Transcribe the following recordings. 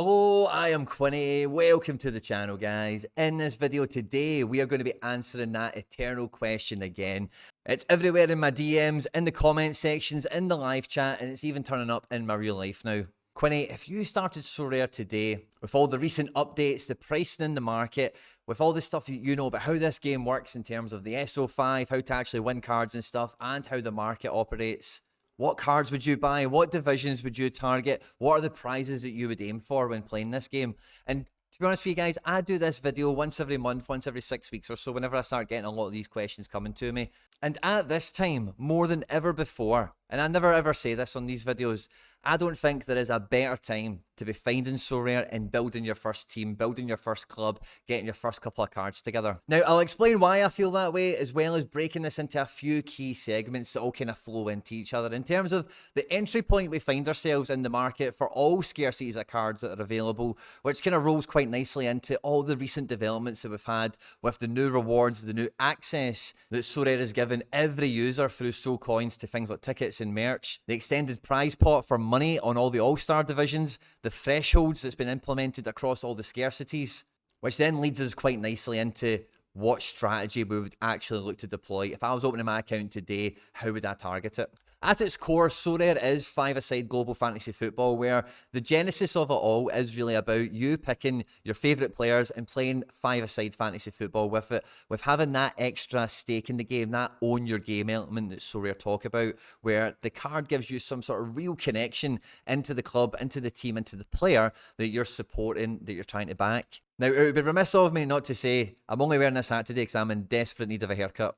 Hello, I am Quinny. Welcome to the channel, guys. In this video today, we are going to be answering that eternal question again. It's everywhere in my DMs, in the comment sections, in the live chat, and it's even turning up in my real life now. Quinny, if you started Sorare today, with all the recent updates, the pricing in the market, with all the stuff that you know about how this game works in terms of the SO5, how to actually win cards and stuff, and how the market operates, what cards would you buy? What divisions would you target? What are the prizes that you would aim for when playing this game? And to be honest with you guys, I do this video once every month, once every 6 weeks or so, whenever I start getting a lot of these questions coming to me. And at this time, more than ever before, and I never ever say this on these videos, I don't think there is a better time to be finding Sorare and building your first team, building your first club, getting your first couple of cards together. Now, I'll explain why I feel that way, as well as breaking this into a few key segments that all kind of flow into each other. In terms of the entry point we find ourselves in the market for all scarcities of cards that are available, which kind of rolls quite nicely into all the recent developments that we've had with the new rewards, the new access that Sorare has given every user through Soul Coins to things like tickets and merch, the extended prize pot for money on all the all-star divisions, the thresholds that's been implemented across all the scarcities, which then leads us quite nicely into what strategy we would actually look to deploy. If I was opening my account today, how would I target it? At its core, Sorare is five-a-side global fantasy football, where the genesis of it all is really about you picking your favourite players and playing five-a-side fantasy football with it, with having that extra stake in the game, that own your game element that Sorare talk about, where the card gives you some sort of real connection into the club, into the team, into the player that you're supporting, that you're trying to back. Now, it would be remiss of me not to say I'm only wearing this hat today because I'm in desperate need of a haircut.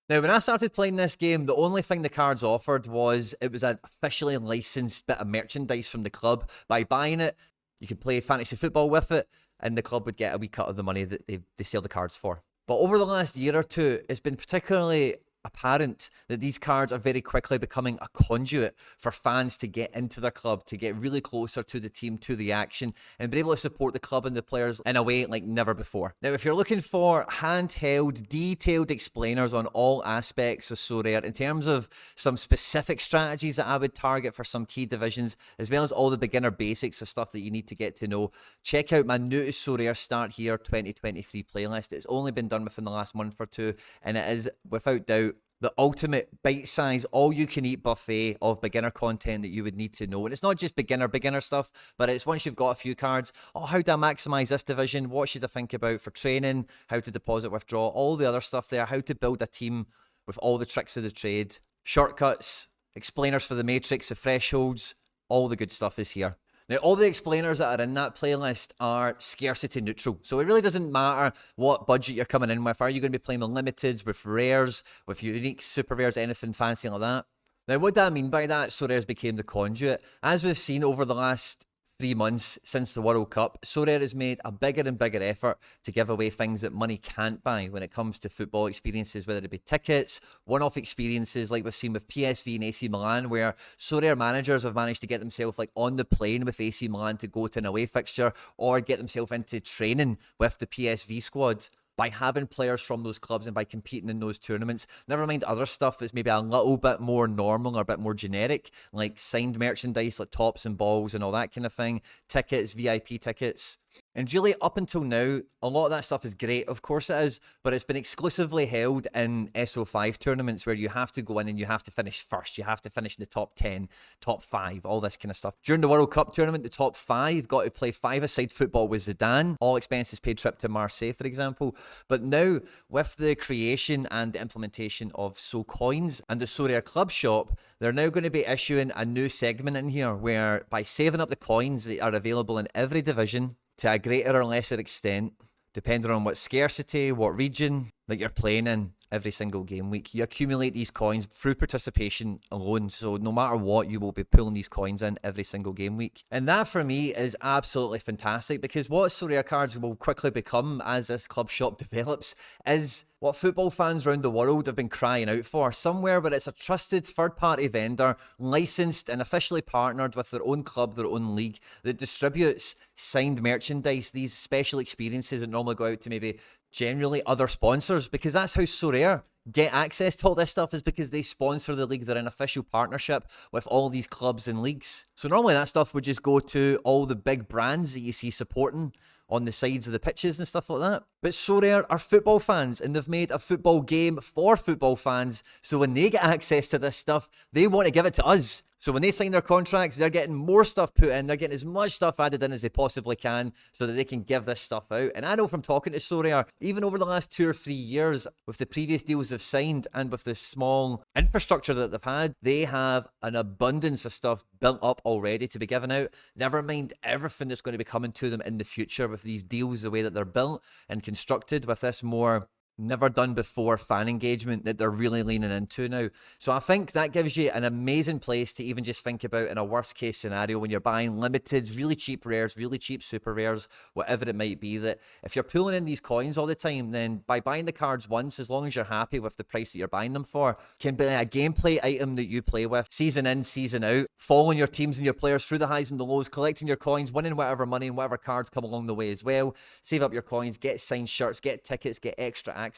Now, when I started playing this game, the only thing the cards offered was it was an officially licensed bit of merchandise from the club. By buying it, you could play fantasy football with it, and the club would get a wee cut of the money that they sell the cards for. But over the last year or two, it's been particularly apparent that these cards are very quickly becoming a conduit for fans to get into their club, to get really closer to the team, to the action, and be able to support the club and the players in a way like never before. Now, if you're looking for handheld, detailed explainers on all aspects of Sorare, in terms of some specific strategies that I would target for some key divisions, as well as all the beginner basics of stuff that you need to get to know, check out my new to Sorare Start Here 2023 playlist. It's only been done within the last month or two, and it is, without doubt, the ultimate bite-size, all-you-can-eat buffet of beginner content that you would need to know. And it's not just beginner stuff, but it's once you've got a few cards, oh, how do I maximize this division? What should I think about for training? How to deposit, withdraw, all the other stuff there. How to build a team with all the tricks of the trade. Shortcuts, explainers for the matrix, the thresholds, all the good stuff is here. Now, all the explainers that are in that playlist are scarcity neutral. So it really doesn't matter what budget you're coming in with. Are you going to be playing with limiteds, with rares, with unique super rares, anything fancy like that? Now, what do I mean by that? Sorare's became the conduit. As we've seen over the last 3 months since the World Cup, Sorare has made a bigger and bigger effort to give away things that money can't buy when it comes to football experiences, whether it be tickets, one-off experiences like we've seen with PSV and AC Milan, where Sorare managers have managed to get themselves like on the plane with AC Milan to go to an away fixture, or get themselves into training with the PSV squad by having players from those clubs and by competing in those tournaments. Never mind other stuff that's maybe a little bit more normal or a bit more generic, like signed merchandise, like tops and balls and all that kind of thing, tickets, VIP tickets. And really, up until now, a lot of that stuff is great, of course it is, but it's been exclusively held in SO5 tournaments where you have to go in and you have to finish first. You have to finish in the top 10, top 5, all this kind of stuff. During the World Cup tournament, the top 5 got to play five-a-side football with Zidane, all expenses paid trip to Marseille, for example. But now, with the creation and the implementation of Soul Coins and the Sorare Club Shop, they're now going to be issuing a new segment in here where, by saving up the coins that are available in every division, to a greater or lesser extent, depending on what scarcity, what region that you're playing in every single game week. You accumulate these coins through participation alone, so no matter what, you will be pulling these coins in every single game week. And that for me is absolutely fantastic, because what Sorare cards will quickly become as this club shop develops is what football fans around the world have been crying out for, somewhere where it's a trusted third-party vendor, licensed and officially partnered with their own club, their own league, that distributes signed merchandise, these special experiences that normally go out to maybe generally other sponsors, because that's how Sorare get access to all this stuff is because they sponsor the league. They're in official partnership with all these clubs and leagues. So normally that stuff would just go to all the big brands that you see supporting on the sides of the pitches and stuff like that. But Sorare are football fans, and they've made a football game for football fans. So when they get access to this stuff, they want to give it to us. So when they sign their contracts, they're getting more stuff put in. They're getting as much stuff added in as they possibly can so that they can give this stuff out. And I know from talking to Sorare, even over the last 2 or 3 years, with the previous deals they've signed and with the small infrastructure that they've had, they have an abundance of stuff built up already to be given out. Never mind everything that's going to be coming to them in the future with these deals, the way that they're built and constructed with this more never done before fan engagement that they're really leaning into now. So I think that gives you an amazing place to even just think about in a worst case scenario when you're buying limiteds, really cheap rares, really cheap super rares, whatever it might be, that if you're pulling in these coins all the time, then by buying the cards once, as long as you're happy with the price that you're buying them for, can be a gameplay item that you play with season in, season out, following your teams and your players through the highs and the lows, collecting your coins, winning whatever money and whatever cards come along the way as well. Save up your coins, get signed shirts, get tickets, get extra access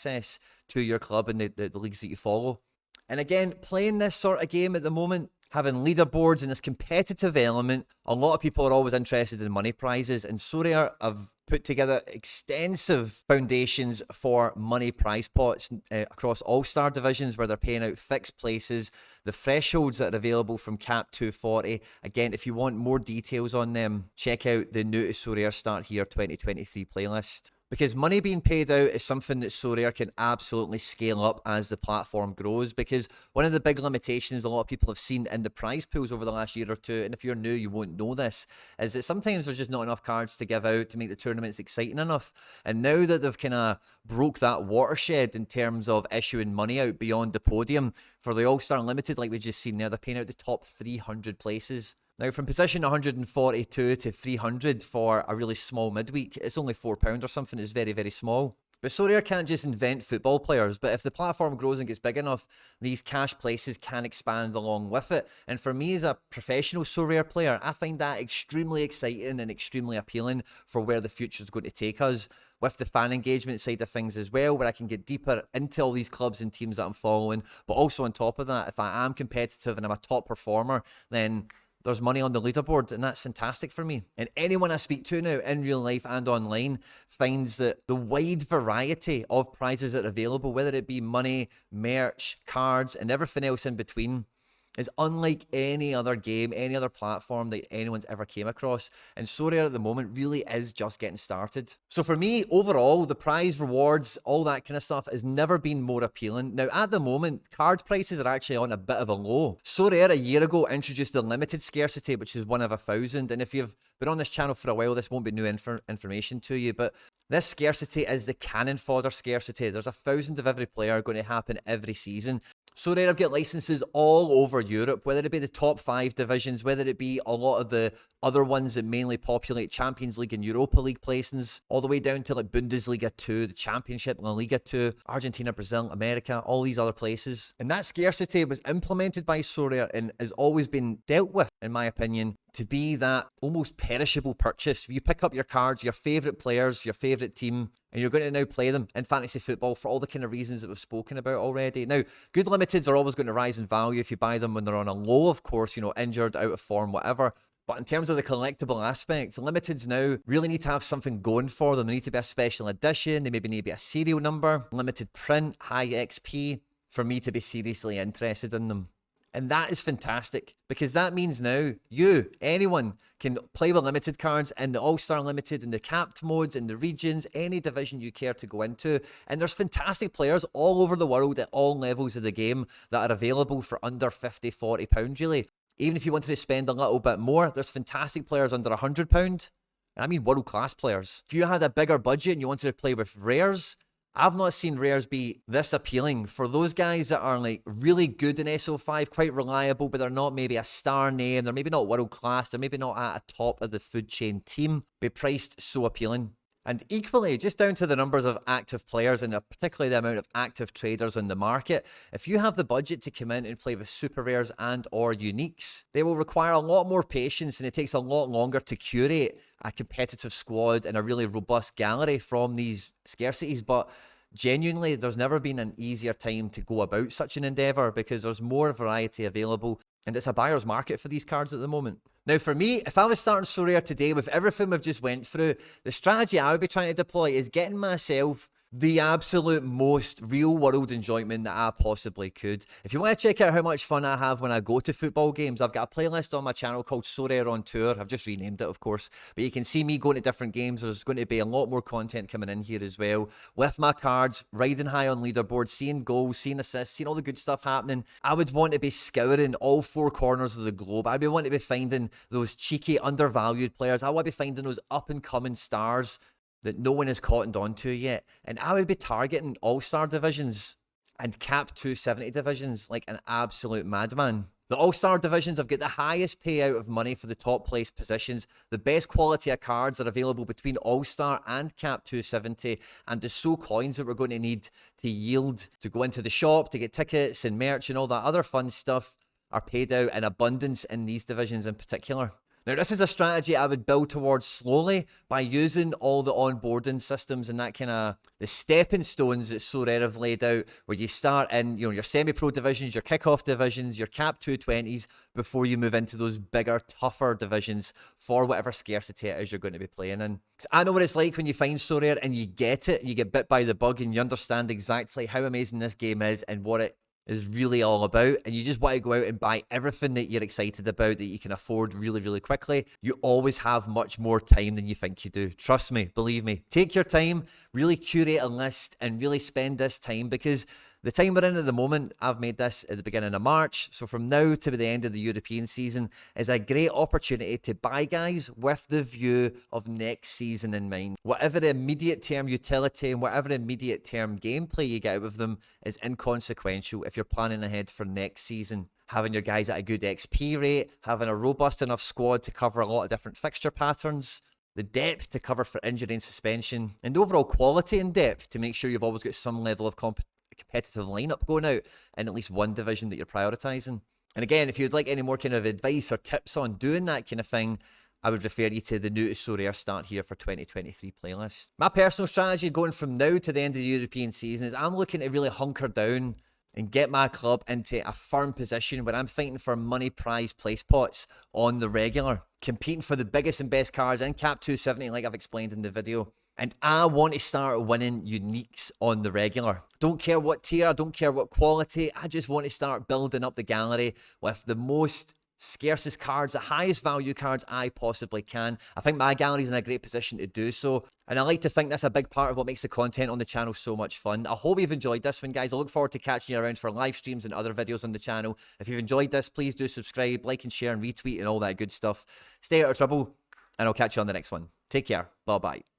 to your club and the leagues that you follow. And again, playing this sort of game at the moment, having leaderboards and this competitive element, a lot of people are always interested in money prizes, and Sorare have put together extensive foundations for money prize pots across all-star divisions where they're paying out fixed places, the thresholds that are available from cap 240. Again, if you want more details on them, check out the New to Sorare Start Here 2023 playlist. Because money being paid out is something that Sorare can absolutely scale up as the platform grows. Because one of the big limitations a lot of people have seen in the prize pools over the last year or two, and if you're new, you won't know this, is that sometimes there's just not enough cards to give out to make the tournaments exciting enough. And now that they've kind of broke that watershed in terms of issuing money out beyond the podium for the All-Star Limited, like we just seen there, they're paying out the top 300 places. Now, from position 142 to 300 for a really small midweek, it's only £4 or something. It's very, very small. But Sorare can't just invent football players, but if the platform grows and gets big enough, these cash places can expand along with it. And for me as a professional Sorare player, I find that extremely exciting and extremely appealing for where the future is going to take us, with the fan engagement side of things as well, where I can get deeper into all these clubs and teams that I'm following. But also on top of that, if I am competitive and I'm a top performer, then there's money on the leaderboard, and that's fantastic for me. And anyone I speak to now in real life and online finds that the wide variety of prizes that are available, whether it be money, merch, cards, and everything else in between, is unlike any other game, any other platform that anyone's ever came across. And Sorare at the moment really is just getting started. So for me, overall, the prize rewards, all that kind of stuff has never been more appealing. Now, at the moment, card prices are actually on a bit of a low. Sorare a year ago introduced the limited scarcity, which is 1 of 1,000. And if you've been on this channel for a while, this won't be new information to you, but this scarcity is the cannon fodder scarcity. There's 1,000 of every player going to happen every season. Sorare have got licenses all over Europe, whether it be the top 5 divisions, whether it be a lot of the other ones that mainly populate Champions League and Europa League placings, all the way down to like Bundesliga 2, the Championship, La Liga 2, Argentina, Brazil, America, all these other places. And that scarcity was implemented by Sorare and has always been dealt with, in my opinion, to be that almost perishable purchase. You pick up your cards, your favourite players, your favourite team, and you're going to now play them in fantasy football for all the kind of reasons that we've spoken about already. Now, good limiteds are always going to rise in value if you buy them when they're on a low, of course, you know, injured, out of form, whatever. But in terms of the collectible aspect, limiteds now really need to have something going for them. They need to be a special edition. They maybe need to be a serial number, limited print, high XP, for me to be seriously interested in them. And that is fantastic, because that means now anyone can play with limited cards in the All-Star Limited, in the capped modes, in the regions, any division you care to go into. And there's fantastic players all over the world at all levels of the game that are available for under £50, £40 really. Even if you wanted to spend a little bit more, there's fantastic players under £100. And I mean world-class players. If you had a bigger budget and you wanted to play with rares, I've not seen rares be this appealing for those guys that are like really good in SO5, quite reliable, but they're not maybe a star name, they're maybe not world class, they're maybe not at a top of the food chain team, be priced so appealing. And equally, just down to the numbers of active players and particularly the amount of active traders in the market, if you have the budget to come in and play with super rares and or uniques, they will require a lot more patience, and it takes a lot longer to curate a competitive squad and a really robust gallery from these scarcities. But Genuinely, there's never been an easier time to go about such an endeavour because there's more variety available and it's a buyer's market for these cards at the moment. Now for me, if I was starting Sorare today with everything we've just went through, the strategy I would be trying to deploy is getting myself the absolute most real world enjoyment that I possibly could. If you want to check out how much fun I have when I go to football games, I've got a playlist on my channel called Sorare on Tour. I've just renamed it, of course, but you can see me going to different games. There's going to be a lot more content coming in here as well with my cards, riding high on leaderboards, seeing goals, seeing assists, seeing all the good stuff happening. I would want to be scouring all four corners of the globe. I'd be wanting to be finding those cheeky, undervalued players. I would be finding those up and coming stars that no one has cottoned on to yet. And I would be targeting all-star divisions and cap 270 divisions like an absolute madman. The all-star divisions have got the highest payout of money for the top place positions. The best quality of cards are available between all-star and cap 270. And the SO coins that we're going to need to yield to go into the shop, to get tickets and merch and all that other fun stuff are paid out in abundance in these divisions in particular. Now, this is a strategy I would build towards slowly by using all the onboarding systems and that kind of the stepping stones that Sorare have laid out, where you start in, your semi-pro divisions, your kickoff divisions, your cap 220s before you move into those bigger, tougher divisions for whatever scarcity it is you're going to be playing in. I know what it's like when you find Sorare and you get it, and you get bit by the bug and you understand exactly how amazing this game is and what it is really all about, and you just want to go out and buy everything that you're excited about that you can afford really, really quickly. You always have much more time than you think you do. Trust me, believe me. Take your time, really curate a list, and really spend this time, because the time we're in at the moment, I've made this at the beginning of March, so from now to the end of the European season is a great opportunity to buy guys with the view of next season in mind. Whatever the immediate term utility and whatever immediate term gameplay you get out of them is inconsequential if you're planning ahead for next season. Having your guys at a good XP rate, having a robust enough squad to cover a lot of different fixture patterns, the depth to cover for injury and suspension, and overall quality and depth to make sure you've always got some level of competitive lineup going out in at least one division that you're prioritizing. And again, if you'd like any more kind of advice or tips on doing that kind of thing, I would refer you to the new to Sorare Start Here for 2023 playlist. My personal strategy going from now to the end of the European season is I'm looking to really hunker down and get my club into a firm position where I'm fighting for money prize place pots on the regular, competing for the biggest and best cards in cap 270 like I've explained in the video. And I want to start winning uniques on the regular. Don't care what tier, I don't care what quality, I just want to start building up the gallery with the most scarcest cards, the highest value cards I possibly can. I think my gallery's in a great position to do so, and I like to think that's a big part of what makes the content on the channel so much fun. I hope you've enjoyed this one, guys. I look forward to catching you around for live streams and other videos on the channel. If you've enjoyed this, please do subscribe, like and share and retweet and all that good stuff. Stay out of trouble, and I'll catch you on the next one. Take care. Bye-bye.